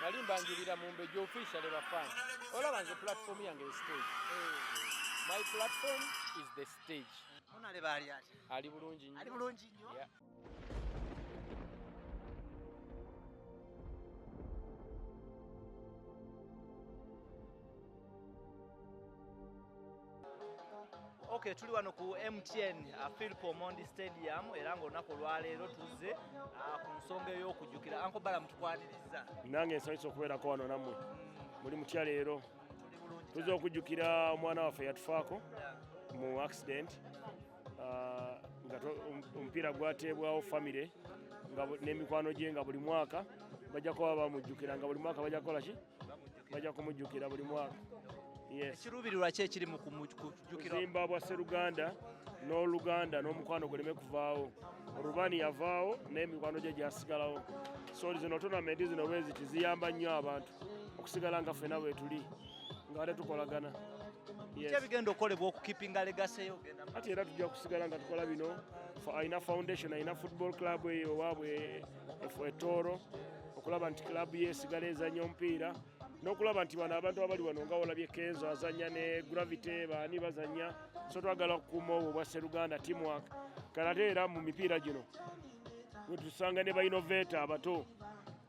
Kalimbanjirira Mumbejja officially bafana. Olaba nze platform yange stage. My platform is the stage. Onaleba ali ati. Ali bulungi nnyo. Ali bulungi nnyo. Yeah. Okay, tuli wano ku MTN Philip Omondi Stadium era ng'olunaku olwaleero tuzze ku nsonga ey'okujjukira Uncle Bala mutukwaniriza. Nange nsanyusa okubeerako wano nammwe. Muli mutya leero. Tuzze okujjukira omwana waffe yatufaako mu accident nga omupiira gwateebwawo famire n'emikwano gye nga buli mwaka bajja kuba bamujjukira nga buli mwaka bajja kukola ki? Bajja kumujjukira buli mwaka. Yes. Ekiruubirirwa ki ekiri mu kujjukira? Kuzimba bwa Sseruganda n'Oluganda n'omukwano guleme kuvaawo. Olubani yavaawo n'emikwano gye gyasigalawo. So zino tournament zino bwe ziti ziyamba nnyo abantu okusigala nga ffenna bwe tuli nga ate tukolagana. Yes. Kye bigenda okukolebwa okukipinga legacy eyo ogenda? Ate era tujja kusigala nga tukola bino. Ayina foundation, ayina football club eyo waabwe Toro okulaba nti club ye esigala ezannya omupiira n'okulaba nti bano abantu abali wano nga olabye Kenzo azannya ne Gravity baani bazannya. So twagala okukuuma obwo bwa Sseruganda teamwork. Kale era mu mipiira gino we tusanga ne ba-innovator abato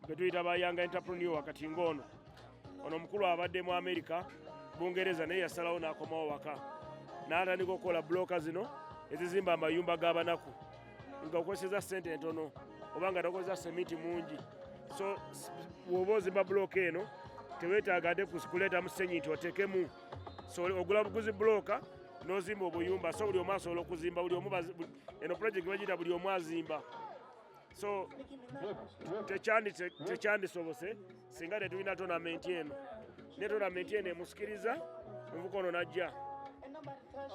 be tuyita ba young entrepreneur wakati ng'ono. Ono omukulu abadde mu America, Bungereza naye yasalawo n'akomawo waka. N'atandika okukola bloka zino ezizimba amayumba g'abanaku nga okozesa ssente entono oba nga tokozesa semiti mungi. So bw'oba ozimba bloka eno teweetaaga ate kuleeta musenyi nti otekemu. So ogula buguzi bloka n'ozimba obuyumba. So buli omu asobola okuzimba, buli omu eno project bagiyita buli omu azimba. So tekyandisobose singa tetulina tournament eno. Ne tournament eno emusikiriza omuvuka ono n'ajja.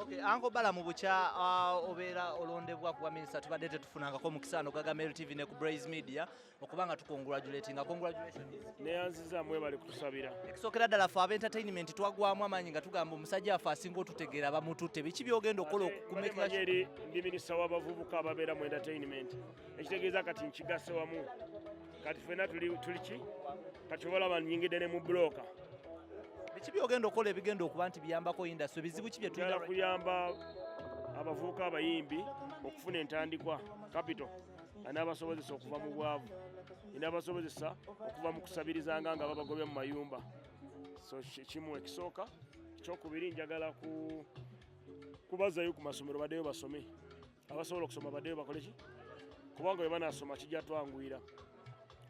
Okay, Uncle Bala mu bukya obeera olondebwa kuba minisita tubadde tetufunangako mukisa Gagama LTV ne ku Braze Media okubanga tukongratulatinga. Congratulations. Neyanziza mwebale kutusabira. Ekisookera ddala ffe ab'entertainment twagwamu amaanyi nga tugamba omusajja affe asinga otutegeera bamututte. Biki byogenda okukola okumeka eri ndi minisita w'abavubuka ababeera mu entertainment. Ekitegeeza kati nkigase wamu. Kati ffenna tuli ki? Kati olaba nnyingidde ne mu bloka. Biki byogenda okukola ebigenda okuba nti biyambako industry? Bizibu ki bye tulina kuyamba abavubuka abayimbi okufuna entandikwa capital anaabasobozesa okuva mu bwavu, inaabasobozesa okuva mu kusabirizanga nga babagobye mu mayumba. So kimu ekisooka. Ekyokubiri njagala kubazayo ku masomero baddeyo basome. Abasobola okusoma baddeyo bakole ki? Kubanga bwe banaasoma kijja twanguyira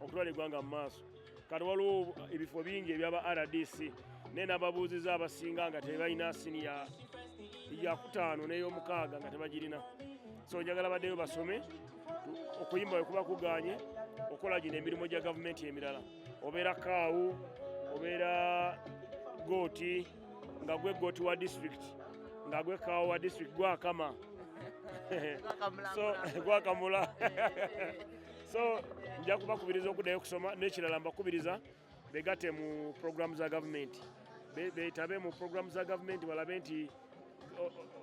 okutwala eggwanga mu maaso. Kati waliwo ebifo bingi ebyaba RDC naye n'ababuuziza abasinga nga tebalina siniya yakutaano n'ey'omukaaga nga tebagirina. So njagala baddeyo basome. Okuyimba bwe kuba kuganye okola gino emirimu gya gavumenti emirala. Obeera kaawu, obeera gooti, nga gwe gooti wa district, nga gwe kaawu wa district gwakama. So gwakamula. So nja kubakubiriza okuddayo okusoma n'ekirala mbakubiriza begatte mu programu za gavumenti. Beetabe mu programu za gavumenti balabe nti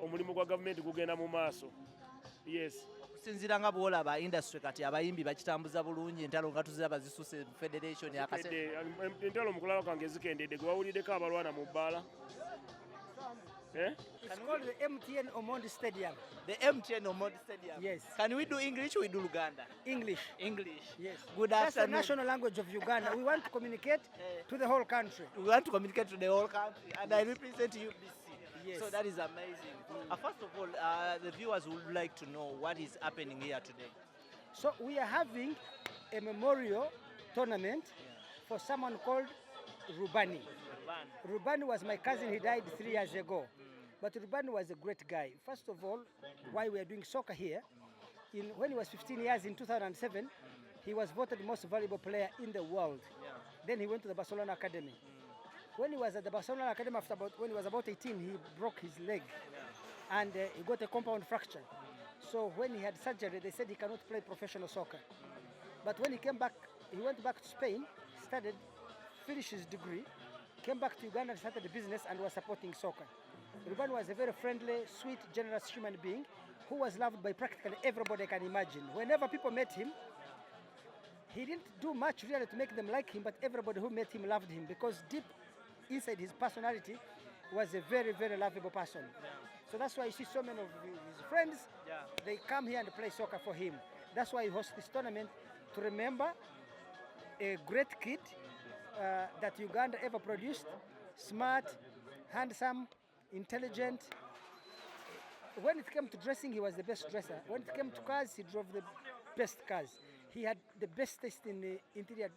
omulimu gwa gavumenti gugenda mu maaso. Yes. Okusinziira nga bw'olaba industry kati abayimbi bakitambuza bulungi, entalo nga tuziraba zisusse federation yakase. Entalo mu kulaba kwange zikendedde gwe wawuliddeko abalwana mu bbaala. It's called the MTN Omondi Stadium. The MTN Omondi Stadium. Yes. Can we do English or we do Luganda? English. English. Yes. Good That's the afternoon. national language of Uganda. We want to communicate to the whole country. We want to communicate to the whole country, and I represent UBC. Yes. So that is amazing. First of all, the viewers would like to know what is happening here today. So we are having a memorial tournament for someone called Rubani. Rubani was my cousin. He died 3 years ago. But Rubani was a great guy. First of all, why we are doing soccer here, when he was 15 years in 2007, he was voted most valuable player in the world. Then he went to the Barcelona Academy. When he was at the Barcelona Academy, when he was about 18, he broke his leg and he got a compound fracture. So when he had surgery, they said he cannot play professional soccer. But when he came back, he went back to Spain, finished his degree, came back to Uganda and started a business and was supporting soccer. Ruban was a very friendly, sweet, generous human being who was loved by practically everybody I can imagine. Whenever people met him, He didn't do much really to make them like him, but everybody who met him loved him because deep inside his personality was a very, very lovable person. So that's why you see so many of his friends, they come here and play soccer for him. That's why he hosts this tournament to remember a great kid that Uganda ever produced, smart, handsome, intelligent. When it came to dressing, he was the best dresser. When it came to cars, he drove the best cars. He had the best taste in interior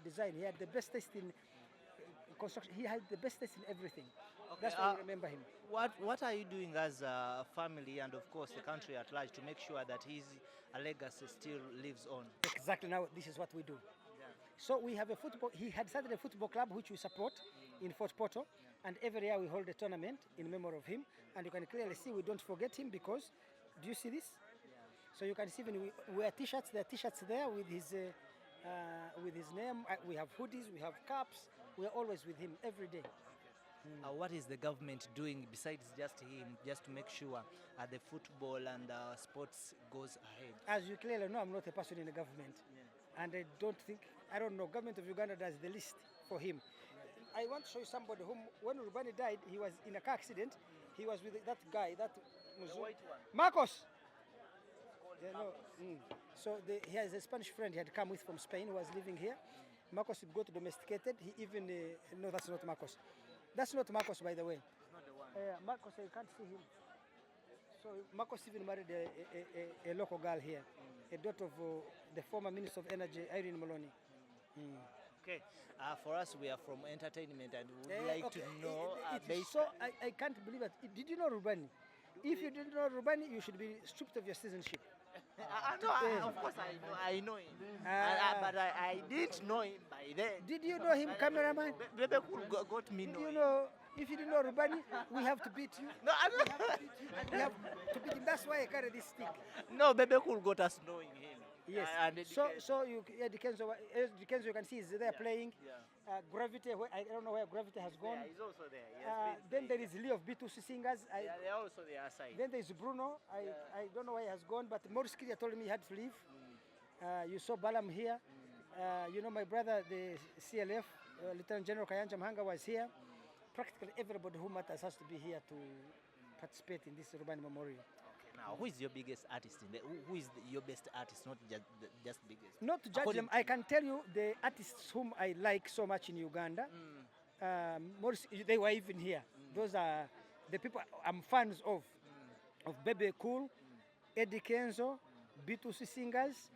design. He had the best taste in construction. He had the best taste in everything. That's why we remember him. What are you doing as a family and of course the country at large to make sure that his legacy still lives on? Exactly. Now this is what we do. So we have a football. He had started a football club which we support in Fort Portal, and every year we hold a tournament in memory of him. And you can clearly see we don't forget him because, do you see this? So you can see when we wear T-shirts. There are T-shirts there with his name. We have hoodies. We have caps. We are always with him every day. What is the government doing besides just him, just to make sure the football and sports goes ahead? As you clearly know, I'm not a person in the government, and I don't know. Government of Uganda does the list for him. I want to show you somebody whom, when Rubani died, he was in a car accident. He was with that guy, that white one. Marcos. So he has a Spanish friend he had come with from Spain who was living here. Marcos got domesticated. He even no, that's not Marcos. That's not Marcos, by the way. It's not the one. Marcos, you can't see him. So Marcos even married a local girl here, a daughter of the former Minister of Energy, Irene Moloney. Okay, for us we are from entertainment and we would like to know. So I can't believe it. Did you know Rubani? If you didn't know Rubani, you should be stripped of your citizenship. Of course I know him, but I didn't know him by then. Did you know him, cameraman? Bebe Cool got me Did knowing. you know? If you didn't know Rubani, we have to beat you. No, I don't. We have to beat him. That's why I carry this stick. No, Bebe Cool got us knowing him. Yes. So you, Eddy Kenzo, you can see is there playing. Gravity, I don't know where Gravity has gone. Yeah, he's also there. Then there is Lee of B2C Singers. They're also there aside. Then there is Bruno. I don't know where he has gone, but Maurice Kiria told me he had to leave. You saw Balam here. You know my brother, the CLF, Lieutenant General Kayanja Mhanga was here. Practically everybody who matters has to be here to participate in this Rubani Memorial. Now, who is your biggest artist? Who is your best artist, not just biggest? Not to judge them, I can tell you the artists whom I like so much in Uganda. Maurice, they were even here. Those are the people I'm fans of Bebe Cool, Eddy Kenzo, B2C Singers,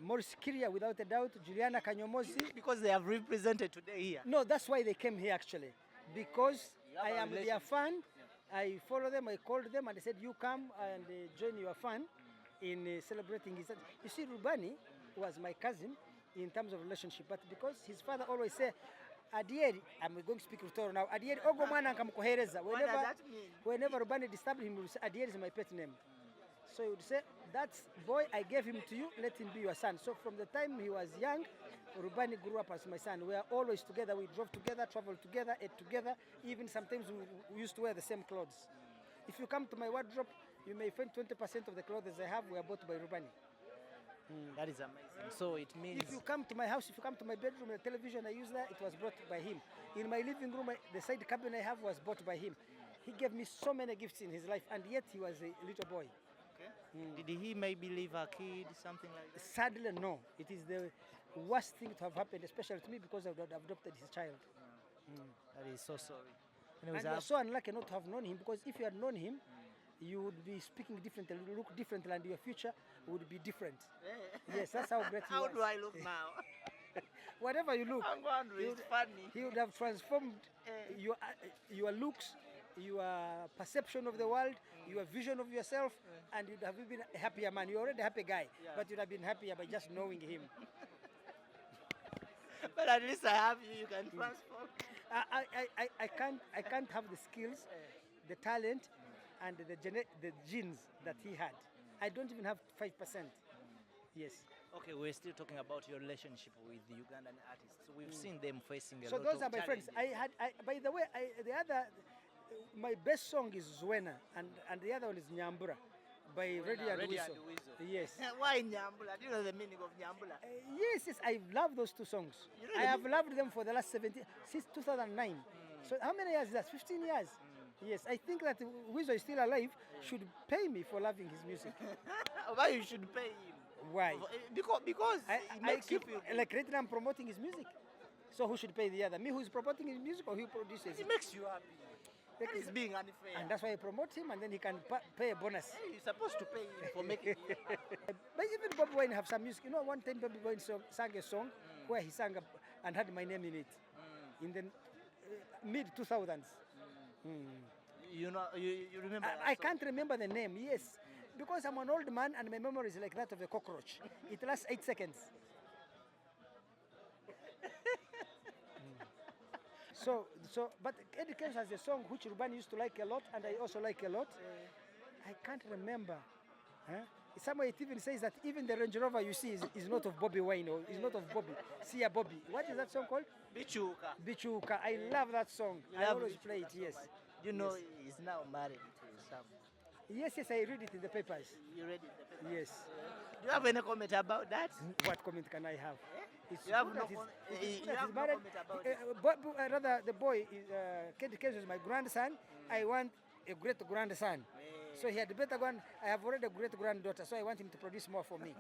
Maurice Kiria, without a doubt, Juliana Kanyomozi. Because they have represented today here. No, that's why they came here actually. Because I am their fan. I follow them, I called them and I said, you come and join your fan in celebrating his. You see, Rubani was my cousin in terms of relationship, but because his father always said, Adieri, I'm going to speak Rutoro now, Adieri, Ogo mwana nkamkohereza. What does that mean? Whenever Rubani disturbed him, he would say, Adieri is my pet name. So he would say, that's boy, I gave him to you, let him be your son. So from the time he was young, Rubani grew up as my son. We are always together. We drove together, traveled together, ate together. Even sometimes we used to wear the same clothes. If you come to my wardrobe, you may find 20% of the clothes I have were bought by Rubani. That is amazing. So it means... If you come to my house, if you come to my bedroom, the television I use there, it was bought by him. In my living room, the side cabin I have was bought by him. He gave me so many gifts in his life, and yet he was a little boy. Did he maybe leave a kid, something like that? Sadly, no. It is the worst thing to have happened, especially to me, because I've adopted his child. That is so sorry. And you're so unlucky not to have known him, because if you had known him, you would be speaking differently, you look differently, and your future would be different. Yes, that's how great he was. How do I look now? Whatever you look, I'm wondering, it's funny. He would have transformed your looks, your perception of the world, your vision of yourself, and you'd have been a happier man. You're already a happy guy, but you'd have been happier by just knowing him. But at least I have you, you can transform. I can't have the skills, the talent, and the genes that he had. I don't even have 5%. Yes. Okay, we're still talking about your relationship with the Ugandan artists. We've seen them facing a lot of So those are my friends. By the way, my best song is Zwena, and the other one is Nyambura. by Radio and Whistle. Yes. Why Nyambula? Do you know the meaning of Nyambula? Yes, I love those two songs. I have loved them for the last 17, since 2009. So how many years is that? 15 years. Yes, I think that Wizzo is still alive, should pay me for loving his music. Why you should pay him? Why? Because it makes you feel like right now I'm promoting his music. So who should pay the other? Me who's promoting his music or who produces it? Makes you happy. That is being unfair. And that's why I promote him and then he can pay a bonus. Hey, you're supposed to pay him for making it. But even Bob Wine have some music. You know, one time Bob Wine sang a song where he sang and had my name in it in the mid-2000s. You know, you remember? I can't remember the name, yes. Because I'm an old man and my memory is like that of a cockroach. It lasts 8 seconds. But Eddy Kenzo has a song which Rubani used to like a lot and I also like a lot. I can't remember. Somewhere it even says that even the Range Rover you see is not of Bobby Wine or is not of Bobby. Sia Bobby. What is that song called? Bichuka. Bichuka. I love that song. I always play it, yes. You know, he's now married to someone. Yes, I read it in the papers. You read it in the papers? Yes. Do you have any comment about that? What comment can I have? You have no comment about it? Rather, the boy, Eddy Kenzo is my grandson. I want a great grandson. So he had a better one. I have already a great granddaughter, so I want him to produce more for me.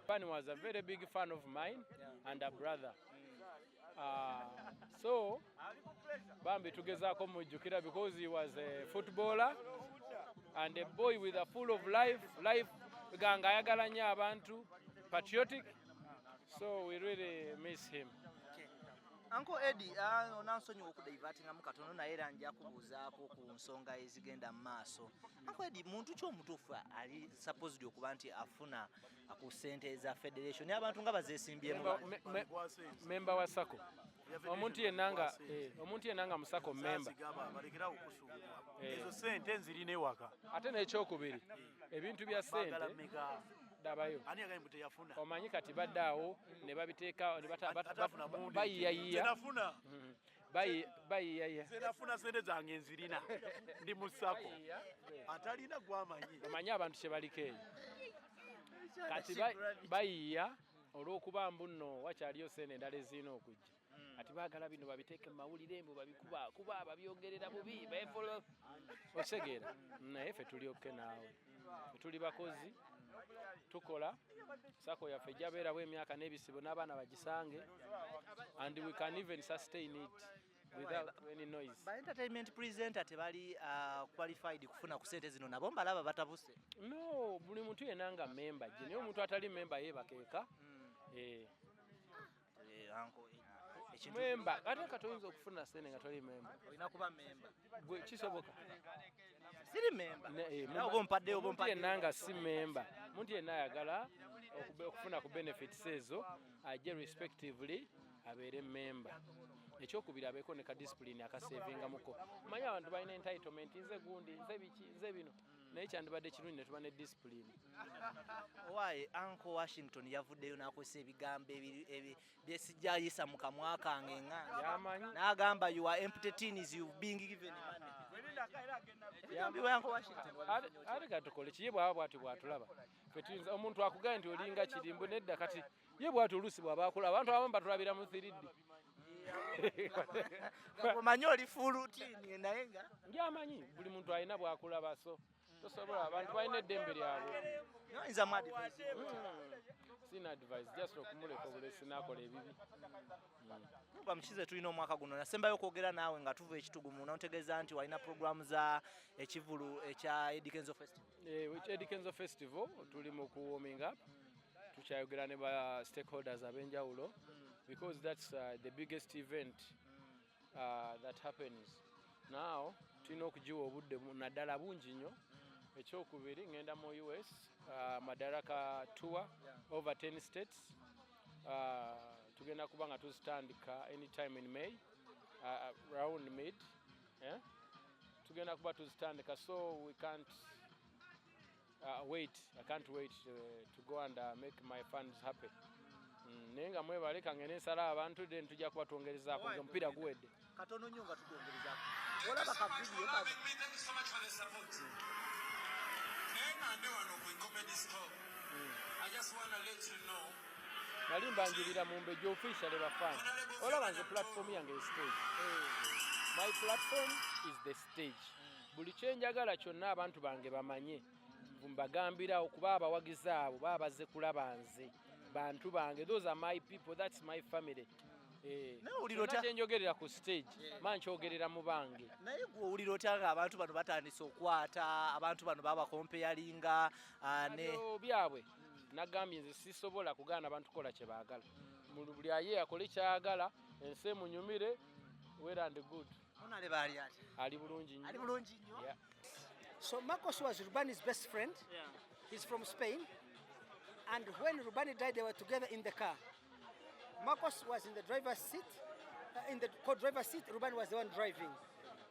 Fan was a very big fan of mine and a brother. So, Bambi tugezaako mujjukira because he was a footballer and a boy with a full of life ganga ayagala nnyo abantu, patriotic. So we really miss him. Uncle Eddy, onansonyiwa okudivatingamu katono naye era nja kubuuzaako ku nsonga ezigenda mu maaso. Uncle Eddy, muntu ki omutuufu ali supposed okuba nti afuna ku ssente za federation abantu nga bazeesimbyemu? Memba wa SACCO. Omuntu yenanga mu SACCO memba. Ezo ssente nzirina ewaka. Ate n'ekyokubiri ebintu bya ssente dabayo. Ani agamba teyafuna? Omanyi kati baddaawo ne babiteeka ne bayiyayiya. Tenafuna. Bayiyayiya. Tenafuna ssente zange nzirina. Ndi mu SACCO. Atalina gwamanyi. Omanyi abantu kye baliko eyo. Kati bayiya olw'okuba mbu nno wakyaliyo ssente endala ezirina okujja. Ati baagala bino babiteeke mu mawulire mbu babikuba babyogerera bubi beefolo osegeera naye ffe tulyokke naawe tuli bakozi tukola SACCO yaffe ejjabeerawo emyaka n'ebisibo n'abaana bagisange and we can even sustain it without any noise. Ba entertainment presenter tebali qualified kufuna ku ssente zino nabo mbalaba batabuse? No, buli muntu yenna nga memba gye naye omuntu atali memba yeebakeeka. Memba ate katoyinza okufuna ssente nga toli memba. Olina kuba memba. Gwe kisoboka? Siri memba. Oba ompaddeyo oba ompaddeyo. Yenna nga si memba. Omuntu yenna ayagala okufuna ku benefits ezo ajje respectively abeere memba. Ekyokubiri abeeko ne ka discipline akasevingamuko. Omanyi abantu balina entitlement nze gundi nze biki nze bino naye kyandibadde kirungi ne tuba ne discipline. Why Uncle Washington yavuddeyo n'akozesa ebigambo byesijjayisa mu kamwa kange nga n'agamba you are empty tins you being given money. Ate katukole kiye bwaba bwati bwatulaba ffe tuyinza omuntu akugamba nti olinga kirimbu nedda kati ye bwati oluusi bw'aba akola abantu abamu batulabira mu 3D. Omanyi oli fulutini naye nga ngyamanyi buli muntu alina bw'akulaba so tosobola abantu balina eddembe lyabwe. Oyinza mu advice? Sina advice just okumuleka obulesi n'akola ebibi. Bamukize tulina omwaka guno nasembayo okwogera naawe nga tuva ekitugumu n'ontegeeza nti walina programu za ekivulu ekya Eddy Kenzo Festival. Eddy Kenzo Festival tuli mu ku warming up tukyayogera ne ba stakeholders ab'enjawulo because that's the biggest event that happens now. Tulina okugiwa obudde naddala bungi nnyo. Ekyokubiri ngenda mu US Madaraka tour over 10 states. Tugenda kuba nga tuzitandika anytime in May around mid. Tugenda kuba tuzitandika so we can't wait. I can't wait to go and make my fans happy. Naye nga mwebaleka ngene nsala abantu then tujja kuba twongerezaako omupiira guwedde. Katono nnyo nga tukwongerezaako. Olaba ka video kazi. nali mbanjirira Mumbejja officially bafana olaba nze platform yange stage. My platform is the stage. Buli kyenjagala kyonna abantu bange bamanye mbagambira okuba abawagizi abo baba bazze kulaba nze bantu bange, those are my people, that's my family. Kyenjogerera ku stage man kyogerera mu bange. Naye gwe owulira otya nga abantu bano batandise okwata abantu bano baba kompeyalinga byabwe nagambye nze sisobola kugaana abantu kola kye baagala. Buli aye akole kyagala ensi emunyumire well and good. Ali bulungi nnyo. Yeah. So Marcos was Rubani's best friend. He's from Spain. And when Rubani died, they were together in the car. Marcos was in the driver's seat, in the co-driver's seat. Rubani was the one driving.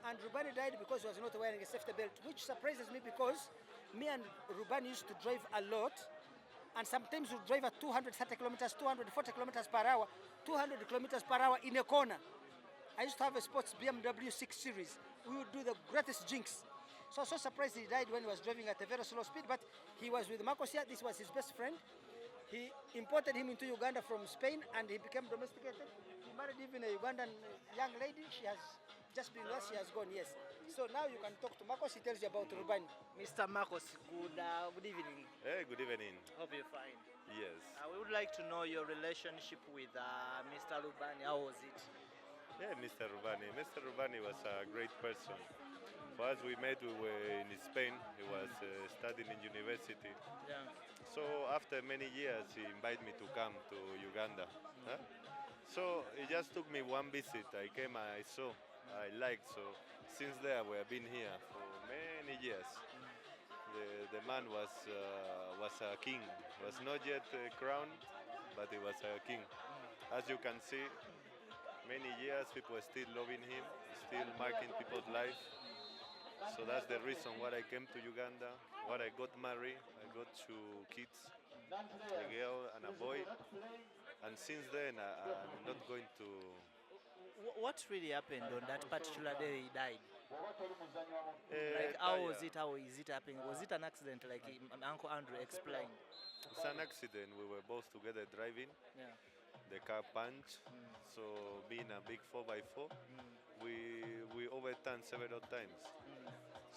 And Rubani died because he was not wearing a safety belt, which surprises me because me and Rubani used to drive a lot. And sometimes we drive at 230 kilometers, 240 kilometers per hour, 200 kilometers per hour in a corner. I used to have a sports BMW 6 Series. We would do the greatest jinx. So I was so surprised he died when he was driving at a very slow speed, but he was with Marcos here. This was his best friend. He imported him into Uganda from Spain and he became domesticated. He married even a Ugandan young lady. She has just been lost, she has gone, yes. So now you can talk to Marcos, he tells you about Rubani. Mr. Marcos, good evening. Hey, good evening. Hope you're fine. Yes. We would like to know your relationship with Mr. Rubani. How was it? Yeah, Mr. Rubani. Mr. Rubani was a great person. For us, we met, we were in Spain. He was studying in university. Yeah. So after many years, he invited me to come to Uganda. Huh? So he just took me one visit. I came, I saw, I liked. So since there, we have been here for many years. The man was a king. Was not yet crowned, but he was a king. As you can see, many years people are still loving him, still marking people's lives. So that's the reason why I came to Uganda, why I got married. I got 2 kids, a girl and a boy. And since then, I'm not going to... What really happened on that particular day he died? Like, how was it? How is it happening? Was it an accident, like Uncle Andrew explained? It's an accident. We were both together driving. Yeah. The car punched. So being a big 4x4, we overturned several times.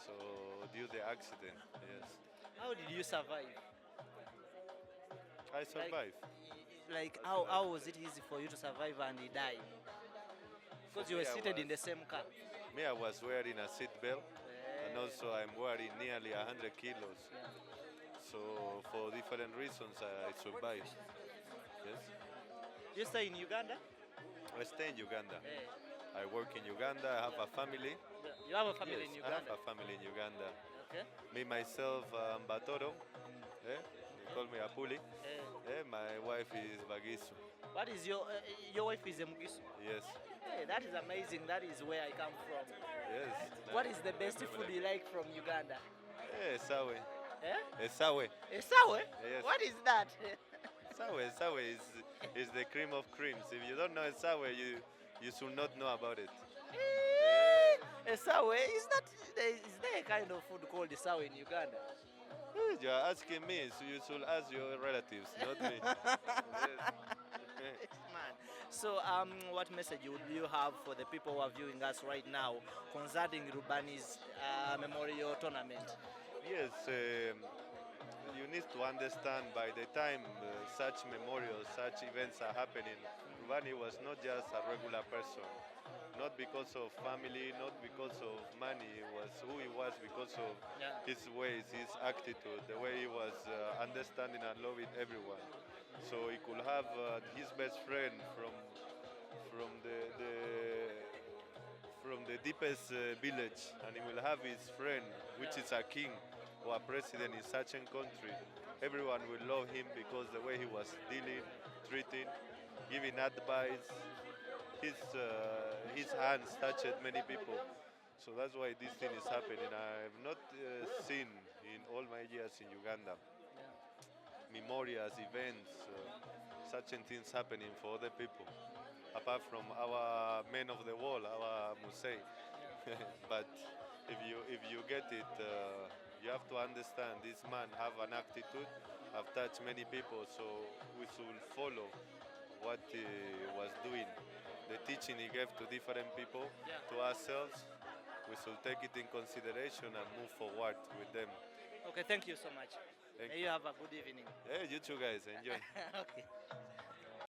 So due to the accident, yes. How did you survive? I survived. How was it easy for you to survive and he died? Because you were seated in the same car. Me, I was wearing a seat belt, and also I'm wearing nearly 100 kilos. So for different reasons, I survived. Yes. You stay in Uganda? I stay in Uganda. I work in Uganda. I have a family. You have a family in Uganda? I have a family in Uganda. Okay. Me, myself, Batoro. They call me Apuli. My wife is Bagisu. What is your wife is a Mugisu? Yes. Hey, that is amazing. That is where I come from. Yes. What is the best food you like from Uganda? Esawe. Eh? Esawe. Esawe? Yes. What is that? Esawe is the cream of creams. If you don't know Esawe, you should not know about it. Esawe? Is there a kind of food called Esawe in Uganda? You are asking me, so you should ask your relatives, not me. Yes. Man. So, what message would you have for the people who are viewing us right now concerning Rubani's memorial tournament? Yes, you need to understand by the time such memorials, such events are happening, Rubani was not just a regular person. Not because of family, not because of money. It was who he was because of his ways, his attitude, the way he was understanding and loving everyone. So he could have his best friend from the deepest village, and he will have his friend, which is a king or a president in such a country. Everyone will love him because the way he was dealing, treating, giving advice. His hands touched many people. So that's why this thing is happening. I have not seen in all my years in Uganda memorials, events, such things happening for other people, apart from our men of the wall, our Musei. But if you get it You have to understand this man have an attitude, have touched many people, so we should follow what he was doing. The teaching he gave to different people, to ourselves, we should take it in consideration and move forward with them. Okay, thank you so much. Thank May you have a good evening. Hey, you two guys, enjoy. Okay.